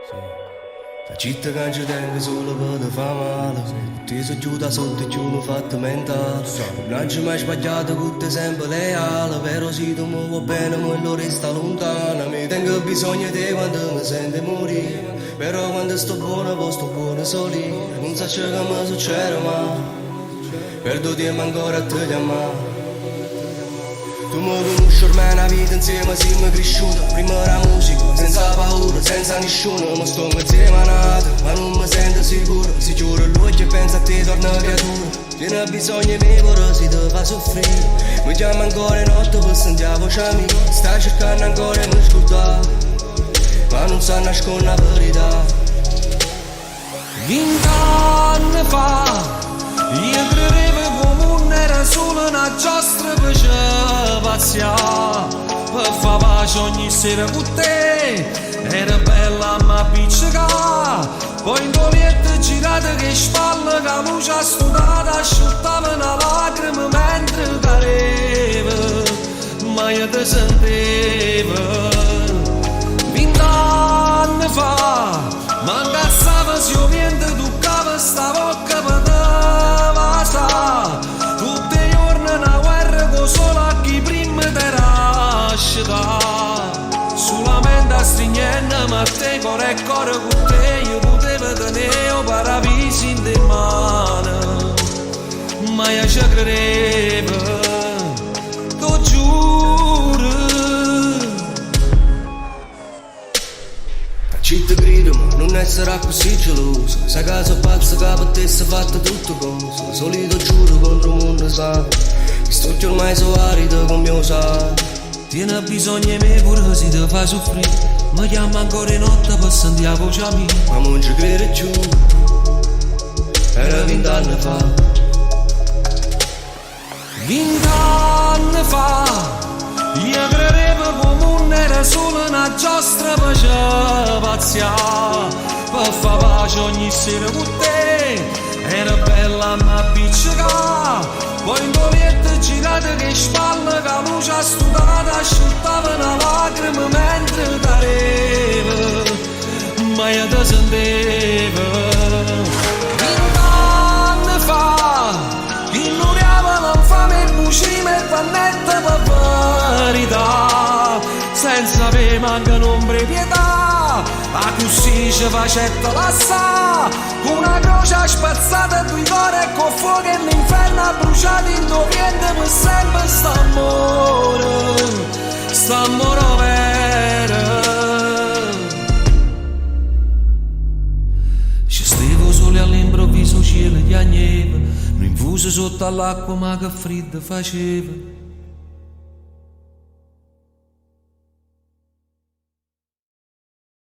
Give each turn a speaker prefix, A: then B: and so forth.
A: La città che ci tengo solo per fa male. Ti sei giù da sotto e giù mi fatto mentale. Non ci mai sbagliato, tutte sempre leale. Però se tu mi vuoi bene, me lo resta lontano. Mi tengo bisogno di te quando mi sento morire. Però quando sto buono, poi sto buono solito. Non so che mi succede mai. Perdo tempo ancora a te chiamare. Tu mi conosci ormai una vita insieme, siamo cresciuti. Prima la musica, senza paura, senza nessuno. Ma sto insieme nato, ma non mi sento sicuro. Si chiude l'occhio e pensa a te, torna creatura. Tiene bisogno di me, però si ti fa soffrire. Mi chiama ancora in notte per sentire la voce mia. Sta cercando ancora di mi scordare, ma non sa nascondere la verità.
B: 20 anni fa io credevo come era solo una giostra per paziare. Per far pace ogni sera con te era bella ma appiccica. Poi in doviette girate che spalle, che la luce studata asciuttava una lacrima mentre cadeva, ma io ti sentevo. 20 anni fa m'incazzava se io niente toccava sta bocca per te vasa. Tutti i giorni una guerra con solo a chi prima ti lasciata. Solamente stringendo ma te cuore e cuore con te io potevo tenere un paradiso in te mano. Ma io ci credevo, lo giuro.
A: Ci ti grido, ma non essere così geloso. Se caso pazzo che per te si è fatto tutto cosa. Solito giuro contro il mondo sa che sto ormai so arido come io sa.
B: Tiene bisogno di me pure se ti fa soffrire. Mi chiama ancora in notte per sentire la voce mia.
A: Ma non ci crede più, era 20 anni fa.
B: 20 anni fa io credevo come era solo una giostra per paziare. Per far pace ogni sera con te era bella ma appiccica. Poi in doviette girate che spalle, che la luce studata asciuttava una lacrima mentre cadeva, ma io ti sentevo. 20 anni fa ignorava l'infame bucime e pannette per verità, senza avere manca l'ombra e pietà. A così ci facetta lassà, con una croce spazzata due cuore e con fuoco e l'inferno bruciato in doviente per sempre st'amore vero. Ci stevo solo all'improvviso cielo gli agneva, non infuso sotto all'acqua ma che freddo faceva.